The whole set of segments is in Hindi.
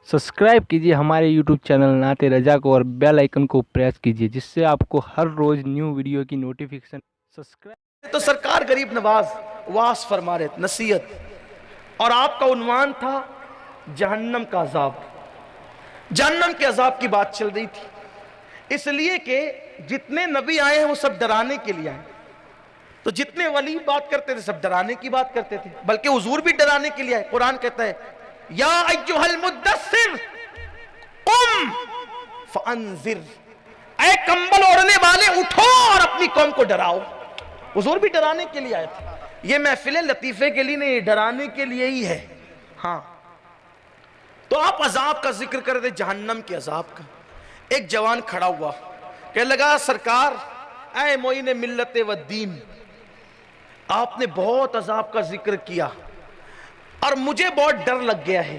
सब्सक्राइब कीजिए हमारे YouTube चैनल नाते रजा को और बेल आइकन को प्रेस कीजिए जिससे आपको हर रोज न्यू वीडियो की नोटिफिकेशन सब्सक्राइब। तो सरकार गरीब नवाज वास फरमा रहे नसीहत, और आपका उन्वान था जहन्नम का अजाब। जहन्नम के अजाब की बात चल रही थी, इसलिए कि जितने नबी आए हैं वो सब डराने के लिए आए। तो जितने वली बात करते थे सब डराने की बात करते थे, बल्कि हुजूर भी डराने के लिए आए। कुरान कहता है या अय्युहल मुद्दस्सिर कुम फअंजिर, ऐ कंबल ओढ़ने वाले उठो और अपनी कौम को डराओ। हुजूर भी डराने के लिए आए थे। ये महफिल लतीफे के लिए नहीं, डराने के लिए ही है। हाँ, तो आप अजाब का जिक्र कर रहे, जहन्नम के अजाब का। एक जवान खड़ा हुआ, कहने लगा सरकार ऐ मोइन मिल्लत व दीन, आपने बहुत अजाब का जिक्र किया और मुझे बहुत डर लग गया है।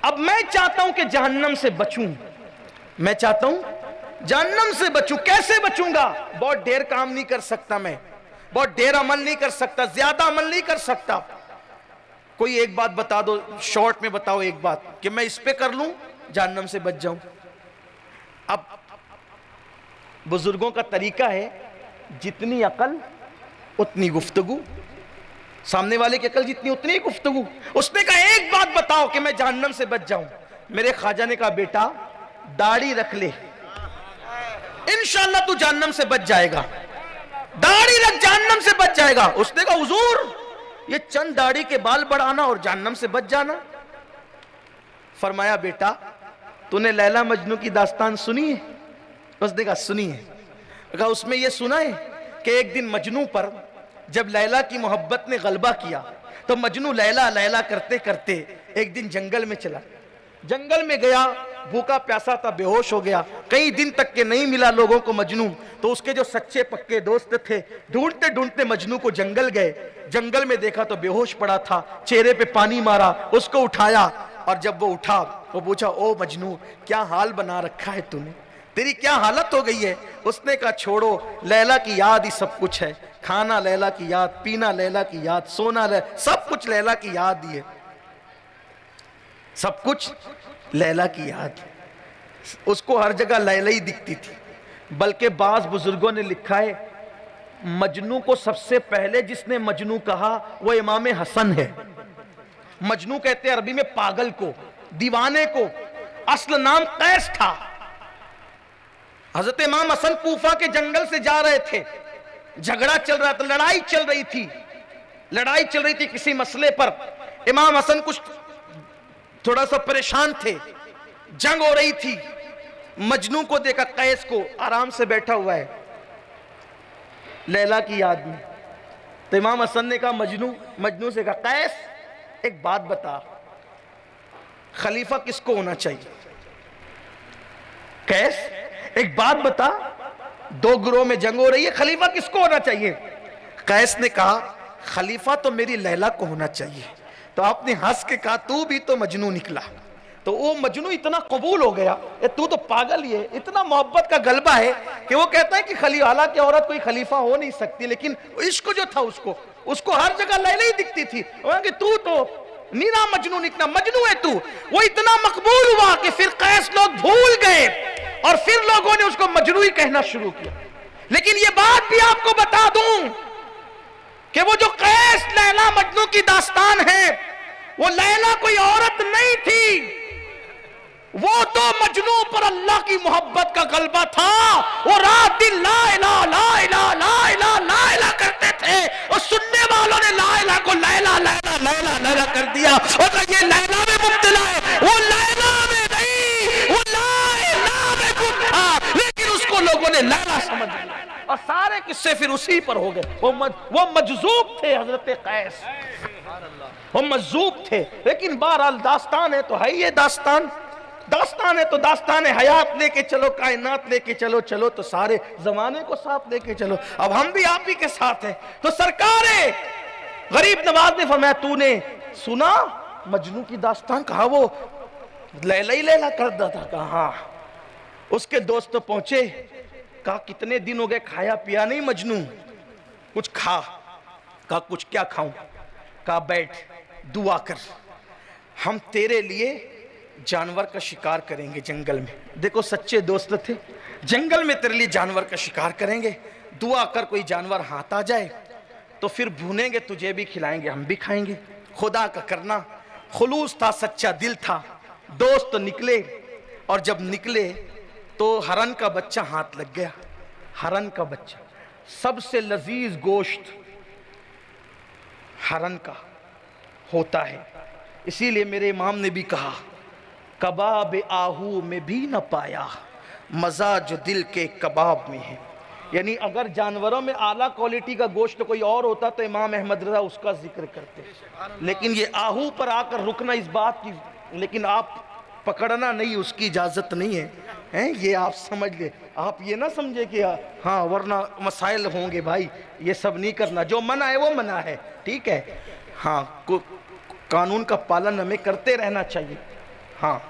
अब मैं चाहता हूं कि जहन्नम से बचूं, मैं चाहता हूं जहन्नम से बचूं। कैसे बचूंगा? बहुत ढेर काम नहीं कर सकता, मैं बहुत ढेर अमल नहीं कर सकता, ज्यादा अमल नहीं कर सकता। कोई एक बात बता दो, शॉर्ट में बताओ एक बात कि मैं इस पे कर लूं जहन्नम से बच जाऊं। अब बुजुर्गों का तरीका है, जितनी अकल उतनी गुफ्तगू, सामने वाले की अकल जितनी उतनी गुफ्तगू। उसने कहा एक बात बताओ कि मैं जहन्नम से बच जाऊं। मेरे ख्वाजा ने कहा बेटा दाढ़ी रख ले, इंशाअल्लाह तू जहन्नम से बच जाएगा। दाढ़ी रख, जहन्नम से बच जाएगा। उसने कहा हुजूर ये चंद दाढ़ी के बाल बढ़ाना और जहन्नम से बच जाना। फरमाया बेटा तूने लैला मजनू की दास्तान सुनी है? उसने कहा सुनी है। कहा उसमें यह सुना है कि एक दिन मजनू पर जब लैला की मोहब्बत ने गलबा किया तो मजनू लैला लैला करते करते एक दिन जंगल में चला। जंगल में गया, भूखा प्यासा था, बेहोश हो गया। कई दिन तक के नहीं मिला लोगों को मजनू। तो उसके जो सच्चे पक्के दोस्त थे ढूंढते ढूंढते मजनू को जंगल गए। जंगल में देखा तो बेहोश पड़ा था, चेहरे पे पानी मारा, उसको उठाया और जब वो उठा वो पूछा ओ मजनू क्या हाल बना रखा है तूने, तेरी क्या हालत हो गई है? उसने कहा छोड़ो, लैला की याद ही सब कुछ है। खाना लैला की याद, पीना लैला की याद, सोना सब कुछ लैला की याद ही है, सब कुछ लैला की याद। उसको हर जगह लैला ही दिखती थी। बल्कि बाज बुजुर्गों ने लिखा है मजनू को सबसे पहले जिसने मजनू कहा वो इमाम हसन है। मजनू कहते हैं अरबी में पागल को, दीवाने को। असल नाम कैस था। हजरत इमाम हसन कूफा के जंगल से जा रहे थे, झगड़ा चल रहा था, लड़ाई चल रही थी किसी मसले पर। इमाम हसन कुछ थोड़ा सा परेशान थे, जंग हो रही थी। मजनू को देखा, कैस को, आराम से बैठा हुआ है लैला की याद में। तो इमाम हसन ने कहा मजनू से कहा कैस एक बात बता, खलीफा किसको होना चाहिए? कैस एक बात बता, दो ग्रोह में जंग हो रही है, खलीफा किसको होना चाहिए? कैस ने कहा खलीफा तो मेरी लैला को होना चाहिए। तो आपने हंस के कहा तू भी तो मजनू निकला। तो वो मजनू इतना कबूल हो गया, तू तो पागल ही है, इतना मोहब्बत का गलबा है कि वो कहता है कि खलीफा की औरत कोई खलीफा हो नहीं सकती। लेकिन इश्क जो था उसको हर जगह लैला ही दिखती थी। कि तू तो नीरा मजनू निकला, मजनू है तू। वो इतना मकबूल हुआ कि फिर कैस लोग भूल गए और फिर लोगों ने उसको मजनू ही कहना शुरू किया। लेकिन ये बात भी आपको बता दूं कि वो जो कैस लैला मजनू की दास्तान है, वो लैला कोई औरत नहीं थी, वो तो मजनू पर अल्लाह की मोहब्बत का गलबा था। वो रात दिन ला इलाहा ला इलाहा ला इलाहा ला इलाहा करते थे और सुनने वालों ने ला इलाहा को लैला लैला लैला लैला कर दिया और ये लैला में मुब्तला है। वो लैला में नहीं, वो ला इलाहा में गुम था, लेकिन उसको लोगों ने लैला समझ लिया और सारे किस्से फिर उसी पर हो गए। वो मजजूब थे हजरत कैस, वो मजजूब थे। लेकिन बहरहाल दास्तान है तो है, ये दास्तान है तो दास्तान है। हयात लेके चलो, कायनात लेके चलो, चलो तो सारे जमाने को साथ लेके चलो। अब हम भी आप ही के साथ हैं। तो सरकार गरीब नवाज ने फरमाया तूने सुना मजनू की दास्तान? कहा वो लैला ही लैला करता था। कहा हाँ। उसके दोस्त तो पहुंचे, कहा कितने दिन हो गए खाया पिया नहीं मजनू, कुछ खा। कहा कुछ क्या खाऊं? कहा बैठ दुआ कर, हम तेरे लिए जानवर का शिकार करेंगे जंगल में। देखो सच्चे दोस्त थे, जंगल में तेरे लिए जानवर का शिकार करेंगे, दुआ कर कोई जानवर हाथ आ जाए तो फिर भूनेंगे, तुझे भी खिलाएंगे, हम भी खाएंगे। खुदा का करना, खुलूस था, सच्चा दिल था। दोस्त निकले और जब निकले तो हरन का बच्चा हाथ लग गया। हरन का बच्चा, सबसे लजीज गोश्त हरन का होता है। इसीलिए मेरे इमाम ने भी कहा, कबाब आहू में भी न पाया मजा जो दिल के कबाब में है। यानी अगर जानवरों में आला क्वालिटी का गोश्त कोई और होता तो इमाम अहमद रज़ा उसका जिक्र करते, लेकिन ये आहू पर आकर रुकना इस बात की, लेकिन आप पकड़ना नहीं, उसकी इजाज़त नहीं है, हैं? ये आप समझ ले, आप ये ना समझे कि हाँ वरना मसाइल होंगे भाई, ये सब नहीं करना, जो मना है वो मना है, ठीक है। हाँ, कानून का पालन हमें करते रहना चाहिए। हाँ,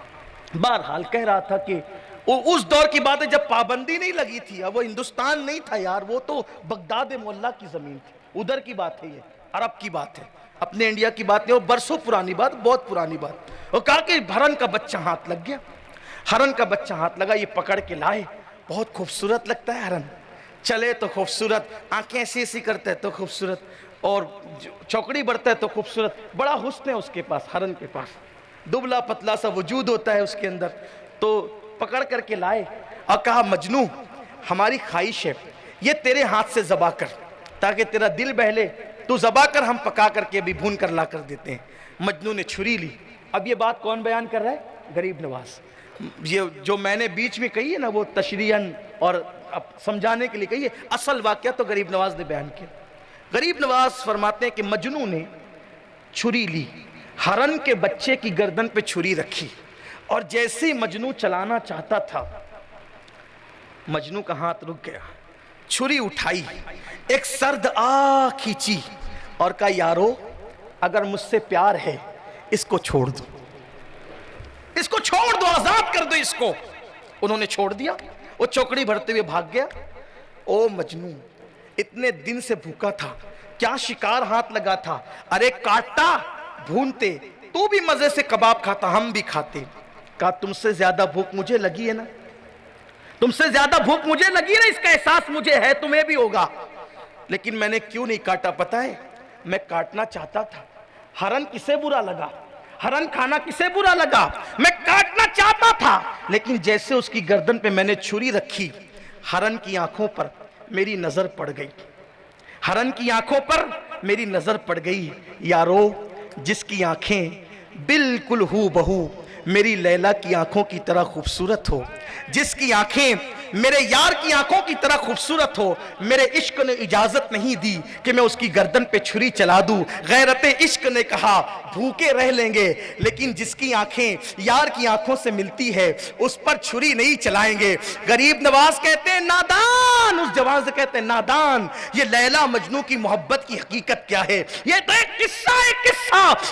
बहरहाल कह रहा था कि उस दौर की बात है जब पाबंदी नहीं लगी थी। अब वो हिंदुस्तान नहीं था यार, वो तो बगदाद मोहल्ला की जमीन थी, उधर की बात है, ये अरब की बात है, अपने इंडिया की बात नहीं, वो बरसों पुरानी बात, बहुत पुरानी बात। वो कहा कि हरन का बच्चा हाथ लग गया, हरन का बच्चा हाथ लगा, ये पकड़ के लाए, बहुत खूबसूरत लगता है हरन, चले तो खूबसूरत, आंखें ऐसी ऐसी करते हैं तो खूबसूरत, और चौकड़ी बढ़ता है तो खूबसूरत, बड़ा हुस्न है उसके पास, हरन के पास, दुबला पतला सा वजूद होता है उसके अंदर। तो पकड़ करके लाए और कहा, मजनू हमारी ख्वाहिश है ये तेरे हाथ से ज़बा कर, ताकि तेरा दिल बहले, तू ज़बा कर, हम पका करके अभी भून कर ला कर देते हैं। मजनू ने छुरी ली। अब ये बात कौन बयान कर रहा है? गरीब नवाज। ये जो मैंने बीच में कही है ना, वो तशरीहन और अब समझाने के लिए कही है, असल वाक़या तो गरीब नवाज ने बयान किया। गरीब नवाज फरमाते हैं कि मजनू ने छुरी ली, हरन के बच्चे की गर्दन पे छुरी रखी, और जैसे ही मजनू चलाना चाहता था, मजनू का हाथ रुक गया, छुरी उठाई, एक सर्द आ खींची और कहा, यारो अगर मुझसे प्यार है इसको छोड़ दो, इसको छोड़ दो, आजाद कर दो इसको। उन्होंने छोड़ दिया, वो चौकड़ी भरते हुए भाग गया। ओ मजनू, इतने दिन से भूखा था, क्या शिकार हाथ लगा था, अरे काटता भूनते, तू भी मजे से कबाब खाता, हम भी खाते। कहा, तुमसे ज्यादा भूख मुझे लगी है ना, तुमसे ज्यादा भूख मुझे लगी है ना, इसका एहसास मुझे है, तुम्हें भी होगा, लेकिन मैंने क्यों नहीं काटा पता है? मैं काटना चाहता था, हरन किसे बुरा लगा, हरन खाना किसे बुरा लगा, मैं काटना चाहता था, लेकिन जैसे उसकी गर्दन पे मैंने छुरी रखी, हरन की आंखों पर मेरी नजर पड़ गई, हरन की आंखों पर मेरी नजर पड़ गई। यारो, जिसकी आंखें बिल्कुल हूबहू मेरी लैला की आंखों की तरह खूबसूरत हो, जिसकी आंखें मेरे यार की आंखों की तरह खूबसूरत हो, मेरे इश्क ने इजाजत नहीं दी कि मैं उसकी गर्दन पे छुरी चला दूं। गैरते इश्क ने कहा, भूखे रह लेंगे, लेकिन जिसकी आंखें यार की आंखों से मिलती है उस पर छुरी नहीं चलाएंगे। गरीब नवाज कहते हैं, नादान, उस जवान से कहते हैं, नादान, ये लैला मजनू की मोहब्बत की हकीकत क्या है? ये तो एक किस्सा,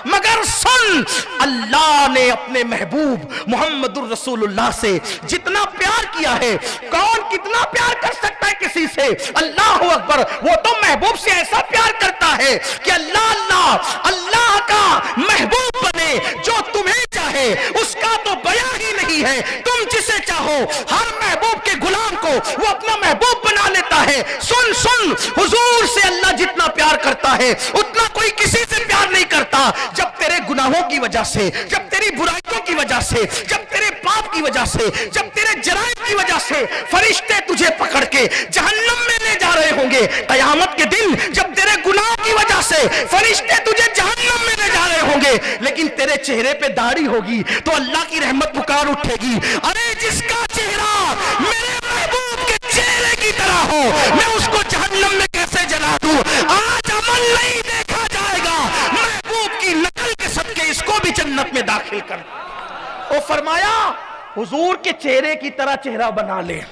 मगर सुन, अल्लाह ने अपने महबूब मोहम्मदुर रसूलुल्लाह से जितना प्यार किया है, कौन कितना प्यार कर सकता है किसी से? अल्लाह अकबर, वो तो महबूब से ऐसा प्यार करता है कि अल्लाह अल्लाह का महबूब बने, जो तुम्हें चाहे उसका तो बयां ही नहीं है। तुम जिसे चाहो, हर महबूब के गुलाम को वो अपना महबूब बना लेता है। सुन, हुजूर से अल्लाह जितना प्यार करता है उतना कोई किसी से प्यार नहीं करता। जब तेरे गुनाहों की वजह से, जब तेरी बुराइयों की वजह से, जब तेरे पाप की वजह से, जब तेरे जराइम की वजह से फरिश्ते तुझे पकड़ के जहन्नम में ले जा रहे होंगे, कयामत के दिन जब तेरे गुनाह की वजह से फरिश्ते तुझे जहन्नम में ले जा रहे होंगे, लेकिन तेरे चेहरे पे दाढ़ी होगी तो अल्लाह की रहमत पुकार उठेगी। अरे जिसका चेहरा मेरे महबूब के चेहरे की तरह हो, मैं उसको जहन्नम में कैसे जला दूं? आज अमल नहीं देखा जाएगा, महबूब की नकल के सदके इसको भी जन्नत में दाखिल कर। और फरमाया, हुजूर के चेहरे की तरह चेहरा बना ले,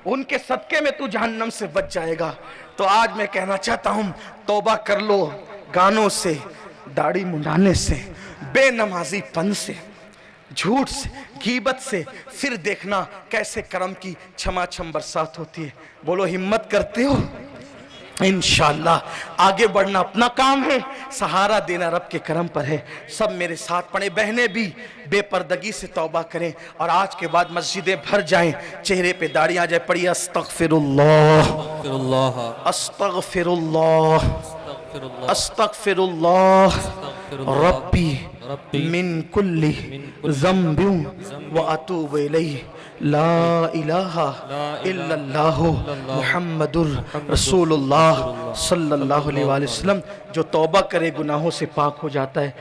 उनके सदके में तू जहन्नम से बच जाएगा। तो आज मैं कहना चाहता हूं, तौबा कर लो गानों से, दाढ़ी मुंडाने से, बेनमाजी पन से, झूठ से, गीबत से, फिर देखना कैसे करम की छमाछम बरसात होती है। बोलो, हिम्मत करते हो? इंशाअल्लाह आगे बढ़ना अपना काम है, सहारा देना रब के करम पर है। सब मेरे साथ पढ़े, बहनें भी बेपर्दगी से तौबा करें और आज के बाद मस्जिदें भर जाएं, चेहरे पे दाढ़ी आ जाए। पढ़िए अस्तगफिरुल्लाह अस्तगफिरुल्लाह अस्तगफिरुल्लाह रब्बी मिन कुल्ली ज़म्बिन व अतूबु इलैहि ला इलाहा इल्लल्लाह मुहम्मदुर रसूलुल्लाह सल्लल्लाहु अलैहि वसल्लम। जो तौबा करे गुनाहों से पाक हो जाता है।